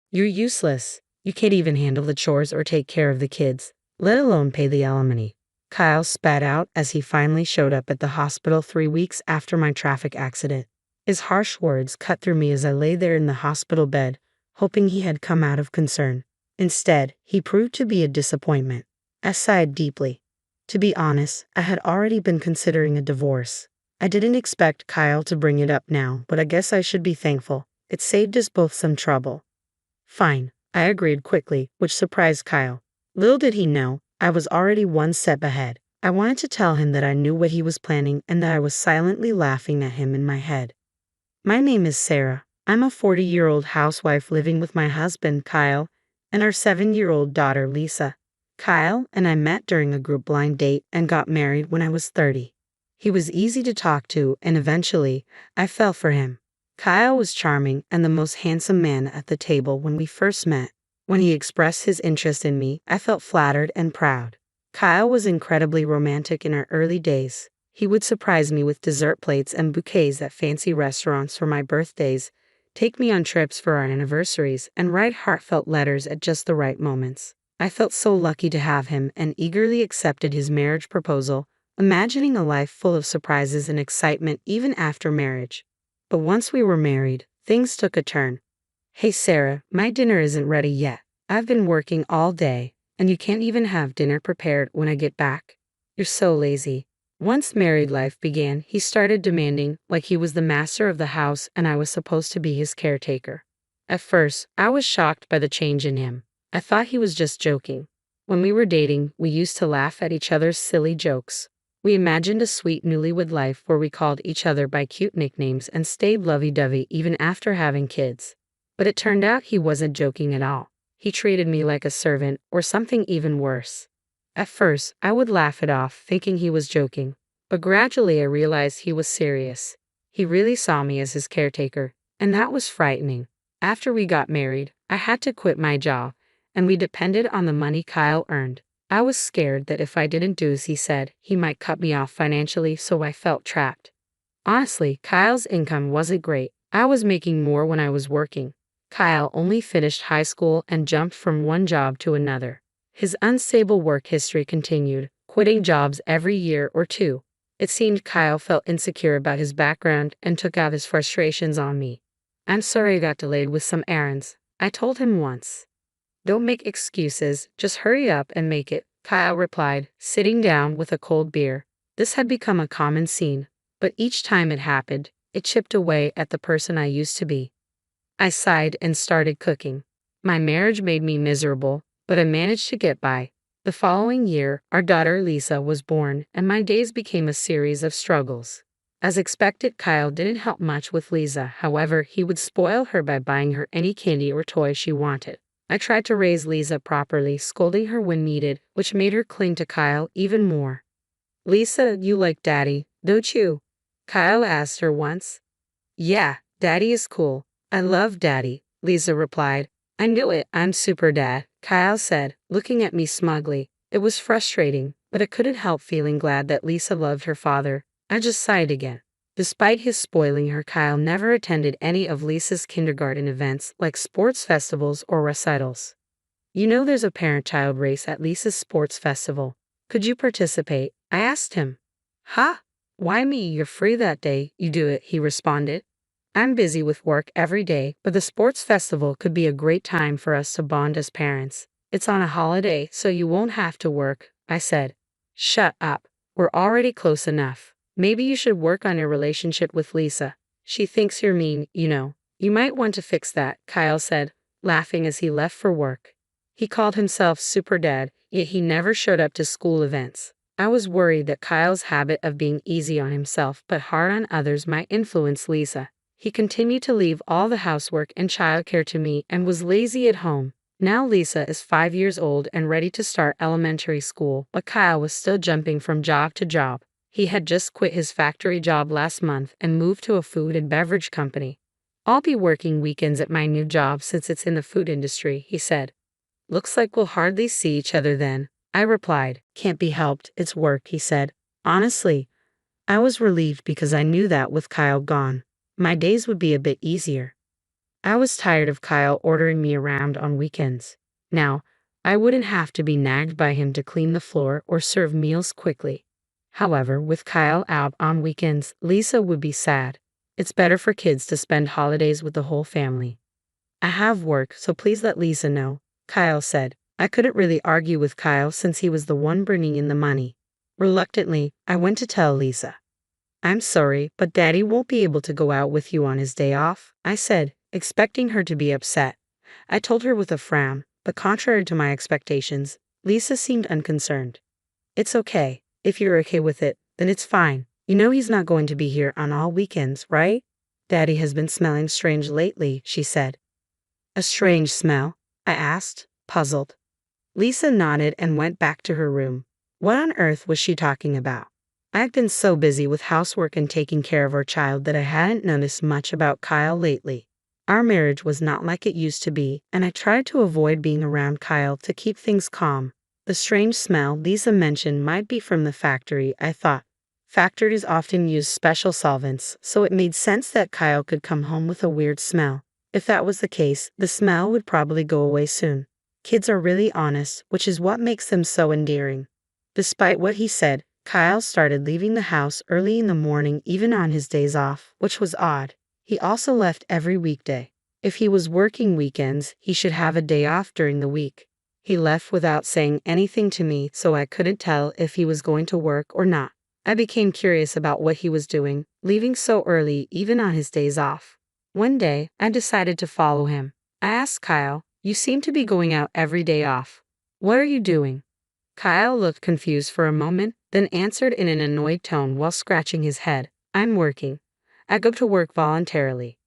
You're useless. You can't even handle the chores or take care of the kids, let alone pay the alimony. Kyle spat out as he finally showed up at the hospital 3 weeks after my traffic accident. His harsh words cut through me as I lay there in the hospital bed, hoping he had come out of concern. Instead, he proved to be a disappointment. I sighed deeply. To be honest, I had already been considering a divorce. I didn't expect Kyle to bring it up now, but I guess I should be thankful. It saved us both some trouble. Fine, I agreed quickly, which surprised Kyle. Little did he know, I was already one step ahead. I wanted to tell him that I knew what he was planning and that I was silently laughing at him in my head. My name is Sarah. I'm a 40-year-old housewife living with my husband, Kyle, and our 7-year-old daughter, Lisa. Kyle and I met during a group blind date and got married when I was 30. He was easy to talk to, and eventually, I fell for him. Kyle was charming and the most handsome man at the table when we first met. When he expressed his interest in me, I felt flattered and proud. Kyle was incredibly romantic in our early days. He would surprise me with dessert plates and bouquets at fancy restaurants for my birthdays, take me on trips for our anniversaries, and write heartfelt letters at just the right moments. I felt so lucky to have him and eagerly accepted his marriage proposal, imagining a life full of surprises and excitement even after marriage. But once we were married, things took a turn. Hey Sarah, my dinner isn't ready yet. I've been working all day, and you can't even have dinner prepared when I get back. You're so lazy. Once married life began, he started demanding, like he was the master of the house and I was supposed to be his caretaker. At first, I was shocked by the change in him. I thought he was just joking. When we were dating, we used to laugh at each other's silly jokes. We imagined a sweet newlywed life where we called each other by cute nicknames and stayed lovey-dovey even after having kids. But it turned out he wasn't joking at all. He treated me like a servant, or something even worse. At first, I would laugh it off, thinking he was joking. But gradually I realized he was serious. He really saw me as his caretaker, and that was frightening. After we got married, I had to quit my job, and we depended on the money Kyle earned. I was scared that if I didn't do as he said, he might cut me off financially, so I felt trapped. Honestly, Kyle's income wasn't great. I was making more when I was working. Kyle only finished high school and jumped from one job to another. His unstable work history continued, quitting jobs every year or two. It seemed Kyle felt insecure about his background and took out his frustrations on me. I'm sorry I got delayed with some errands, I told him once. Don't make excuses, just hurry up and make it, Kyle replied, sitting down with a cold beer. This had become a common scene, but each time it happened, it chipped away at the person I used to be. I sighed and started cooking. My marriage made me miserable, but I managed to get by. The following year, our daughter Lisa was born, and my days became a series of struggles. As expected, Kyle didn't help much with Lisa. However, he would spoil her by buying her any candy or toy she wanted. I tried to raise Lisa properly, scolding her when needed, which made her cling to Kyle even more. Lisa, you like Daddy, don't you? Kyle asked her once. Yeah, Daddy is cool. I love Daddy, Lisa replied. I knew it, I'm super dad, Kyle said, looking at me smugly. It was frustrating, but I couldn't help feeling glad that Lisa loved her father. I just sighed again. Despite his spoiling her, Kyle never attended any of Lisa's kindergarten events like sports festivals or recitals. You know there's a parent-child race at Lisa's sports festival. Could you participate? I asked him. Huh? Why me? You're free that day, you do it, he responded. I'm busy with work every day, but the sports festival could be a great time for us to bond as parents. It's on a holiday, so you won't have to work, I said. Shut up. We're already close enough. Maybe you should work on your relationship with Lisa. She thinks you're mean, you know. You might want to fix that, Kyle said, laughing as he left for work. He called himself Super Dad, yet he never showed up to school events. I was worried that Kyle's habit of being easy on himself but hard on others might influence Lisa. He continued to leave all the housework and childcare to me and was lazy at home. Now Lisa is 5 years old and ready to start elementary school, but Kyle was still jumping from job to job. He had just quit his factory job last month and moved to a food and beverage company. I'll be working weekends at my new job since it's in the food industry, he said. Looks like we'll hardly see each other then, I replied. Can't be helped, it's work, he said. Honestly, I was relieved because I knew that with Kyle gone, my days would be a bit easier. I was tired of Kyle ordering me around on weekends. Now, I wouldn't have to be nagged by him to clean the floor or serve meals quickly. However, with Kyle out on weekends, Lisa would be sad. It's better for kids to spend holidays with the whole family. I have work, so please let Lisa know, Kyle said. I couldn't really argue with Kyle since he was the one bringing in the money. Reluctantly, I went to tell Lisa. I'm sorry, but Daddy won't be able to go out with you on his day off, I said, expecting her to be upset. I told her with a frown, but contrary to my expectations, Lisa seemed unconcerned. It's okay. If you're okay with it, then it's fine. You know he's not going to be here on all weekends, right? Daddy has been smelling strange lately, she said. A strange smell? I asked, puzzled. Lisa nodded and went back to her room. What on earth was she talking about? I've been so busy with housework and taking care of our child that I hadn't noticed much about Kyle lately. Our marriage was not like it used to be, and I tried to avoid being around Kyle to keep things calm. The strange smell Lisa mentioned might be from the factory, I thought. Factories often use special solvents, so it made sense that Kyle could come home with a weird smell. If that was the case, the smell would probably go away soon. Kids are really honest, which is what makes them so endearing. Despite what he said, Kyle started leaving the house early in the morning even on his days off, which was odd. He also left every weekday. If he was working weekends, he should have a day off during the week. He left without saying anything to me, so I couldn't tell if he was going to work or not. I became curious about what he was doing, leaving so early even on his days off. One day, I decided to follow him. I asked Kyle, "You seem to be going out every day off. What are you doing?" Kyle looked confused for a moment, then answered in an annoyed tone while scratching his head, "I'm working. I go to work voluntarily."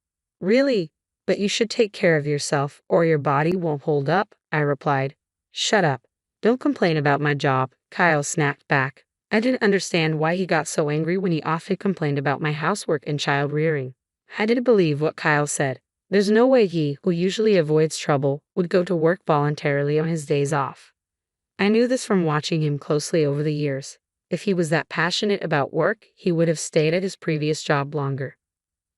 "Really? But you should take care of yourself, or your body won't hold up," I replied. "Shut up. Don't complain about my job," Kyle snapped back. I didn't understand why he got so angry when he often complained about my housework and child rearing. I didn't believe what Kyle said. There's no way he, who usually avoids trouble, would go to work voluntarily on his days off. I knew this from watching him closely over the years. If he was that passionate about work, he would have stayed at his previous job longer.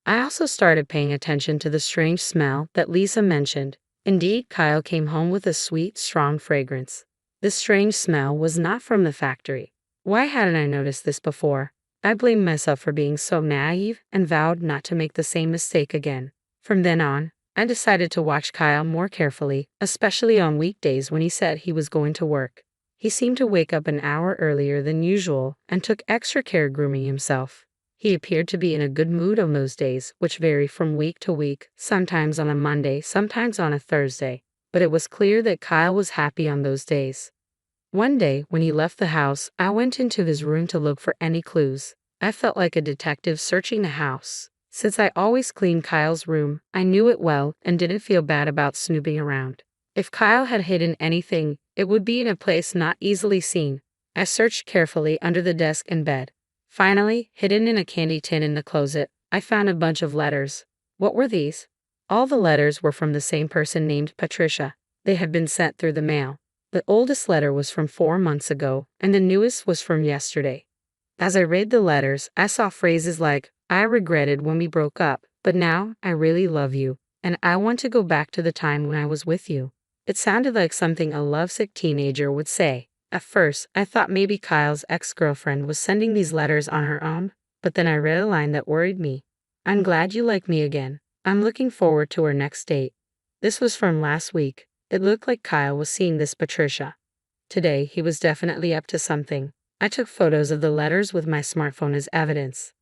I also started paying attention to the strange smell that Lisa mentioned. Indeed, Kyle came home with a sweet, strong fragrance. This strange smell was not from the factory. Why hadn't I noticed this before? I blamed myself for being so naive and vowed not to make the same mistake again. From then on, I decided to watch Kyle more carefully, especially on weekdays when he said he was going to work. He seemed to wake up an hour earlier than usual and took extra care grooming himself. He appeared to be in a good mood on those days, which vary from week to week, sometimes on a Monday, sometimes on a Thursday. But it was clear that Kyle was happy on those days. One day, when he left the house, I went into his room to look for any clues. I felt like a detective searching the house. Since I always cleaned Kyle's room, I knew it well and didn't feel bad about snooping around. If Kyle had hidden anything, it would be in a place not easily seen. I searched carefully under the desk and bed. Finally, hidden in a candy tin in the closet, I found a bunch of letters. What were these? All the letters were from the same person named Patricia. They had been sent through the mail. The oldest letter was from 4 months ago, and the newest was from yesterday. As I read the letters, I saw phrases like, "I regretted when we broke up, but now I really love you, and I want to go back to the time when I was with you." It sounded like something a lovesick teenager would say. At first, I thought maybe Kyle's ex-girlfriend was sending these letters on her own, but then I read a line that worried me. "I'm glad you like me again. I'm looking forward to our next date." This was from last week. It looked like Kyle was seeing this Patricia. Today, he was definitely up to something. I took photos of the letters with my smartphone as evidence.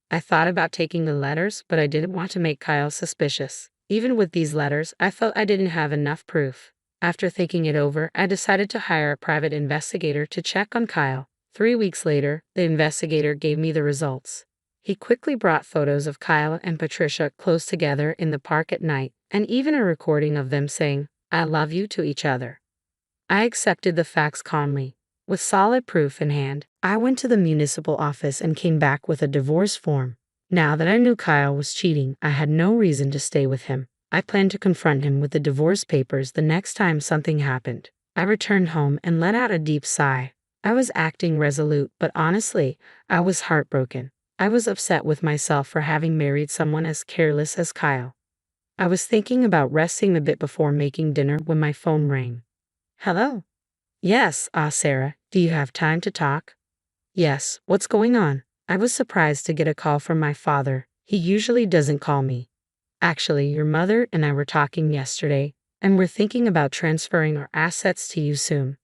I thought about taking the letters, but I didn't want to make Kyle suspicious. Even with these letters, I felt I didn't have enough proof. After thinking it over, I decided to hire a private investigator to check on Kyle. 3 weeks later, the investigator gave me the results. He quickly brought photos of Kyle and Patricia close together in the park at night, and even a recording of them saying, "I love you" to each other. I accepted the facts calmly. With solid proof in hand, I went to the municipal office and came back with a divorce form. Now that I knew Kyle was cheating, I had no reason to stay with him. I planned to confront him with the divorce papers the next time something happened. I returned home and let out a deep sigh. I was acting resolute, but honestly, I was heartbroken. I was upset with myself for having married someone as careless as Kyle. I was thinking about resting a bit before making dinner when my phone rang. Hello? Yes, Sarah, do you have time to talk? Yes, what's going on? I was surprised to get a call from my father. He usually doesn't call me. Actually, your mother and I were talking yesterday, and we're thinking about transferring our assets to you soon.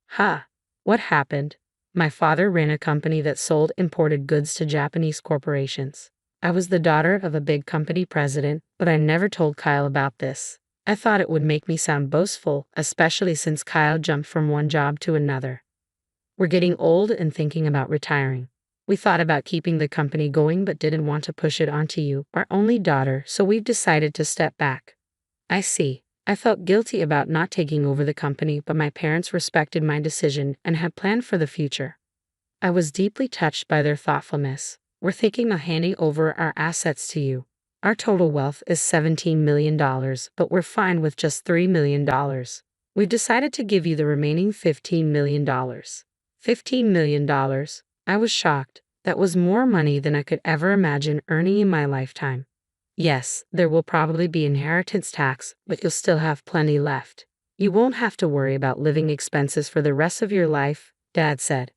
Huh? What happened? My father ran a company that sold imported goods to Japanese corporations. I was the daughter of a big company president, but I never told Kyle about this. I thought it would make me sound boastful, especially since Kyle jumped from one job to another. We're getting old and thinking about retiring. We thought about keeping the company going but didn't want to push it onto you, our only daughter, so we've decided to step back. I see. I felt guilty about not taking over the company, but my parents respected my decision and had planned for the future. I was deeply touched by their thoughtfulness. We're thinking of handing over our assets to you. Our total wealth is $17 million, but we're fine with just $3 million. We've decided to give you the remaining $15 million. $15 million? I was shocked. That was more money than I could ever imagine earning in my lifetime. Yes, there will probably be inheritance tax, but you'll still have plenty left. You won't have to worry about living expenses for the rest of your life, Dad said.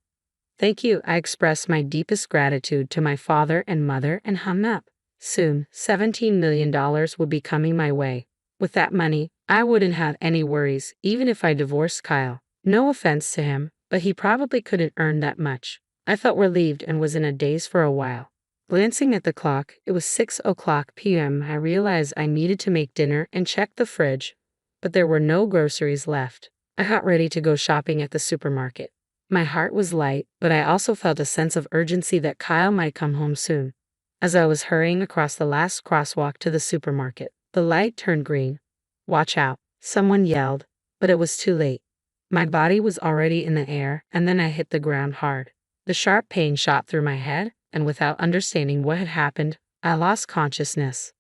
Thank you. I expressed my deepest gratitude to my father and mother and hung up. Soon, $17 million would be coming my way. With that money, I wouldn't have any worries, even if I divorced Kyle. No offense to him, but he probably couldn't earn that much. I felt relieved and was in a daze for a while. Glancing at the clock, it was 6:00 p.m. I realized I needed to make dinner and check the fridge, but there were no groceries left. I got ready to go shopping at the supermarket. My heart was light, but I also felt a sense of urgency that Kyle might come home soon. As I was hurrying across the last crosswalk to the supermarket, the light turned green. Watch out, someone yelled, but it was too late. My body was already in the air, and then I hit the ground hard. The sharp pain shot through my head, and without understanding what had happened, I lost consciousness.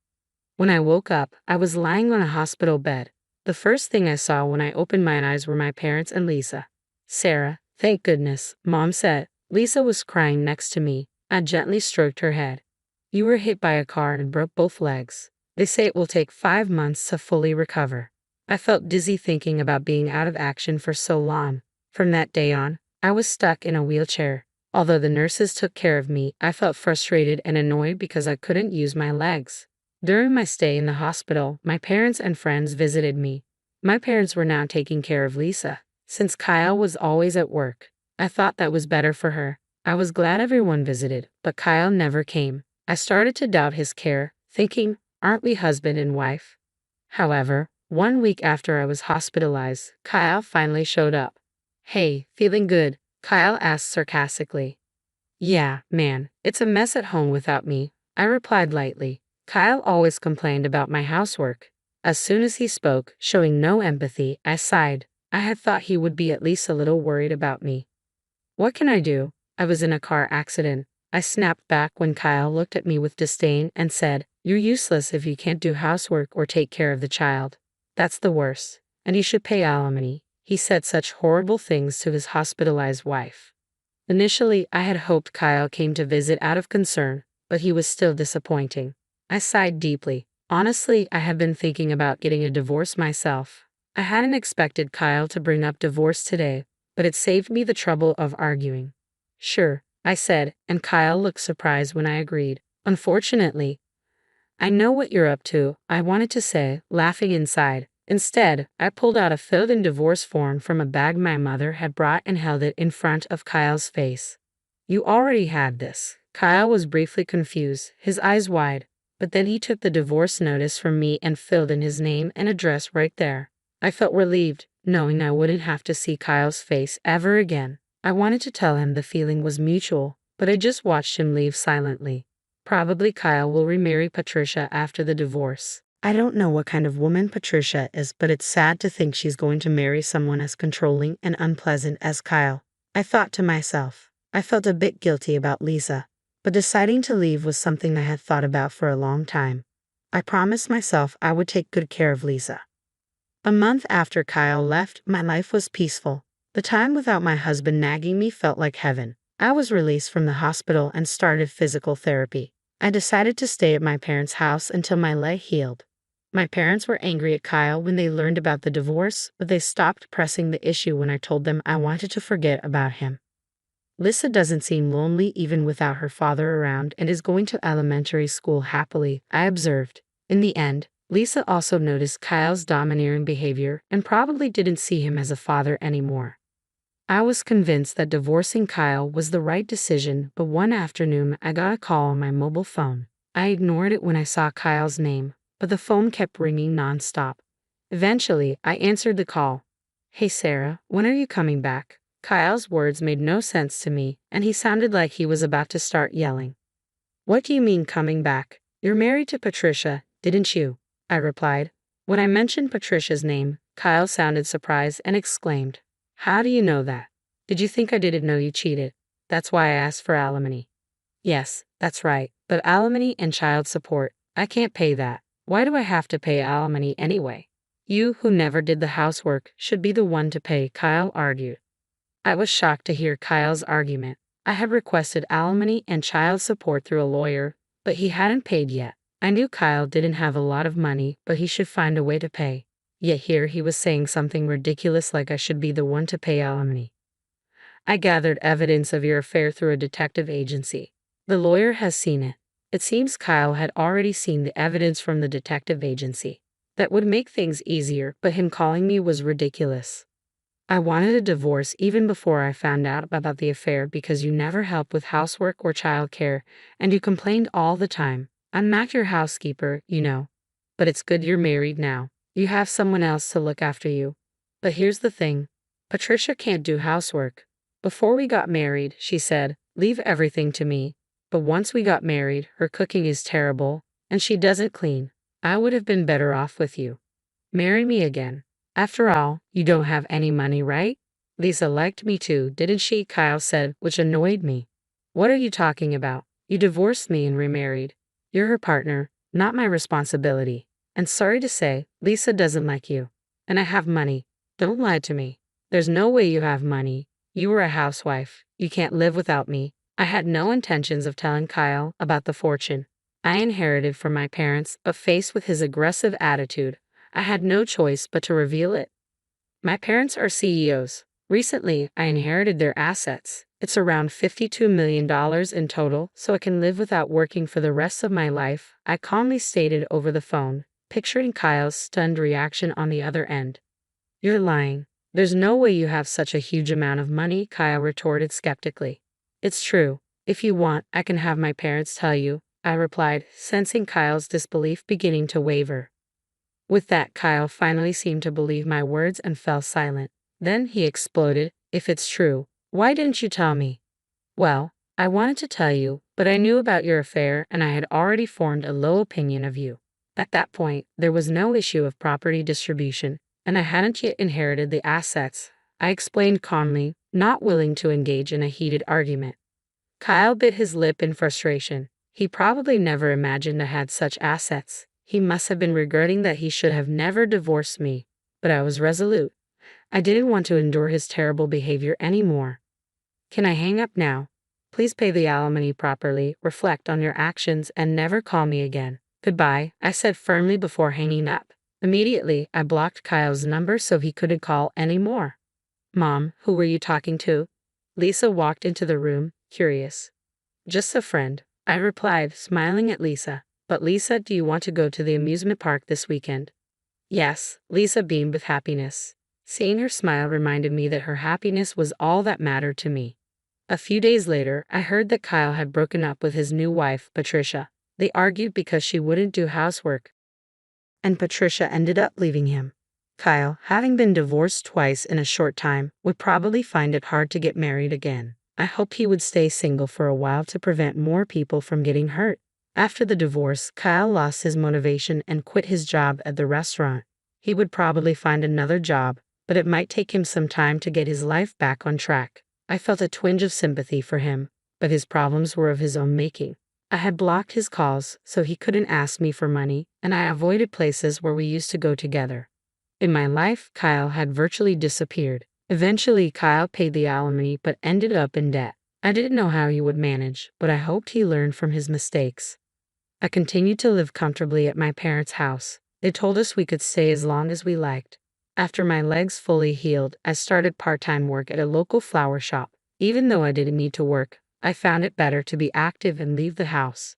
When I woke up, I was lying on a hospital bed. The first thing I saw when I opened my eyes were my parents and Lisa. Sarah, thank goodness, Mom said. Lisa was crying next to me. I gently stroked her head. You were hit by a car and broke both legs. They say it will take 5 months to fully recover. I felt dizzy thinking about being out of action for so long. From that day on, I was stuck in a wheelchair. Although the nurses took care of me, I felt frustrated and annoyed because I couldn't use my legs. During my stay in the hospital, my parents and friends visited me. My parents were now taking care of Lisa, since Kyle was always at work. I thought that was better for her. I was glad everyone visited, but Kyle never came. I started to doubt his care, thinking, aren't we husband and wife? However, 1 week after I was hospitalized, Kyle finally showed up. Hey, feeling good? Kyle asked sarcastically. Yeah, man, it's a mess at home without me, I replied lightly. Kyle always complained about my housework. As soon as he spoke, showing no empathy, I sighed. I had thought he would be at least a little worried about me. What can I do? I was in a car accident. I snapped back when Kyle looked at me with disdain and said, You're useless if you can't do housework or take care of the child. That's the worst, and you should pay alimony. He said such horrible things to his hospitalized wife. Initially, I had hoped Kyle came to visit out of concern, but he was still disappointing. I sighed deeply. Honestly, I have been thinking about getting a divorce myself. I hadn't expected Kyle to bring up divorce today, but it saved me the trouble of arguing. Sure, I said, and Kyle looked surprised when I agreed. Unfortunately, I know what you're up to, I wanted to say, laughing inside. Instead, I pulled out a filled-in divorce form from a bag my mother had brought and held it in front of Kyle's face. You already had this. Kyle was briefly confused, his eyes wide, but then he took the divorce notice from me and filled in his name and address right there. I felt relieved, knowing I wouldn't have to see Kyle's face ever again. I wanted to tell him the feeling was mutual, but I just watched him leave silently. Probably Kyle will remarry Patricia after the divorce. I don't know what kind of woman Patricia is, but it's sad to think she's going to marry someone as controlling and unpleasant as Kyle. I thought to myself. I felt a bit guilty about Lisa, but deciding to leave was something I had thought about for a long time. I promised myself I would take good care of Lisa. A month after Kyle left, my life was peaceful. The time without my husband nagging me felt like heaven. I was released from the hospital and started physical therapy. I decided to stay at my parents' house until my leg healed. My parents were angry at Kyle when they learned about the divorce, but they stopped pressing the issue when I told them I wanted to forget about him. Lisa doesn't seem lonely even without her father around and is going to elementary school happily, I observed. In the end, Lisa also noticed Kyle's domineering behavior and probably didn't see him as a father anymore. I was convinced that divorcing Kyle was the right decision, but one afternoon I got a call on my mobile phone. I ignored it when I saw Kyle's name, but the phone kept ringing nonstop. Eventually, I answered the call. "Hey Sarah, when are you coming back?" Kyle's words made no sense to me, and he sounded like he was about to start yelling. "What do you mean coming back? You're married to Patricia, didn't you?" I replied. When I mentioned Patricia's name, Kyle sounded surprised and exclaimed, "How do you know that? Did you think I didn't know you cheated? That's why I asked for alimony." "Yes, that's right, but alimony and child support, I can't pay that. Why do I have to pay alimony anyway? You, who never did the housework, should be the one to pay," Kyle argued. I was shocked to hear Kyle's argument. I had requested alimony and child support through a lawyer, but he hadn't paid yet. I knew Kyle didn't have a lot of money, but he should find a way to pay. Yet here he was saying something ridiculous like I should be the one to pay alimony. "I gathered evidence of your affair through a detective agency. The lawyer has seen it." It seems Kyle had already seen the evidence from the detective agency. That would make things easier, but him calling me was ridiculous. "I wanted a divorce even before I found out about the affair because you never helped with housework or childcare, and you complained all the time. I'm not your housekeeper, you know. But it's good you're married now. You have someone else to look after you. But here's the thing. Patricia can't do housework. Before we got married, she said, leave everything to me. But once we got married, her cooking is terrible, and she doesn't clean. I would have been better off with you. Marry me again. After all, you don't have any money, right? Lisa liked me too, didn't she?" Kyle said, which annoyed me. "What are you talking about? You divorced me and remarried. You're her partner, not my responsibility. And sorry to say, Lisa doesn't like you. And I have money. Don't lie to me. There's no way you have money. You were a housewife. You can't live without me." I had no intentions of telling Kyle about the fortune I inherited from my parents, but faced with his aggressive attitude, I had no choice but to reveal it. My parents are CEOs. Recently, I inherited their assets. It's around $52 million in total, so I can live without working for the rest of my life, I calmly stated over the phone, picturing Kyle's stunned reaction on the other end. "You're lying. There's no way you have such a huge amount of money," Kyle retorted skeptically. "It's true. If you want, I can have my parents tell you," I replied, sensing Kyle's disbelief beginning to waver. With that, Kyle finally seemed to believe my words and fell silent. Then he exploded, "If it's true, why didn't you tell me?" "Well, I wanted to tell you, but I knew about your affair and I had already formed a low opinion of you. At that point, there was no issue of property distribution, and I hadn't yet inherited the assets," I explained calmly, not willing to engage in a heated argument. Kyle bit his lip in frustration. He probably never imagined I had such assets. He must have been regretting that he should have never divorced me, but I was resolute. I didn't want to endure his terrible behavior anymore. "Can I hang up now? Please pay the alimony properly, reflect on your actions, and never call me again. Goodbye," I said firmly before hanging up. Immediately, I blocked Kyle's number so he couldn't call anymore. "Mom, who were you talking to?" Lisa walked into the room, curious. "Just a friend," I replied, smiling at Lisa. "But Lisa, do you want to go to the amusement park this weekend?" "Yes," Lisa beamed with happiness. Seeing her smile reminded me that her happiness was all that mattered to me. A few days later, I heard that Kyle had broken up with his new wife, Patricia. They argued because she wouldn't do housework, and Patricia ended up leaving him. Kyle, having been divorced twice in a short time, would probably find it hard to get married again. I hoped he would stay single for a while to prevent more people from getting hurt. After the divorce, Kyle lost his motivation and quit his job at the restaurant. He would probably find another job, but it might take him some time to get his life back on track. I felt a twinge of sympathy for him, but his problems were of his own making. I had blocked his calls so he couldn't ask me for money, and I avoided places where we used to go together. In my life, Kyle had virtually disappeared. Eventually, Kyle paid the alimony but ended up in debt. I didn't know how he would manage, but I hoped he learned from his mistakes. I continued to live comfortably at my parents' house. They told us we could stay as long as we liked. After my legs fully healed, I started part-time work at a local flower shop. Even though I didn't need to work, I found it better to be active and leave the house.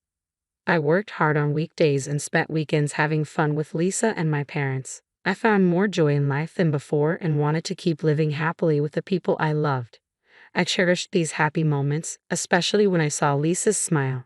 I worked hard on weekdays and spent weekends having fun with Lisa and my parents. I found more joy in life than before and wanted to keep living happily with the people I loved. I cherished these happy moments, especially when I saw Lisa's smile.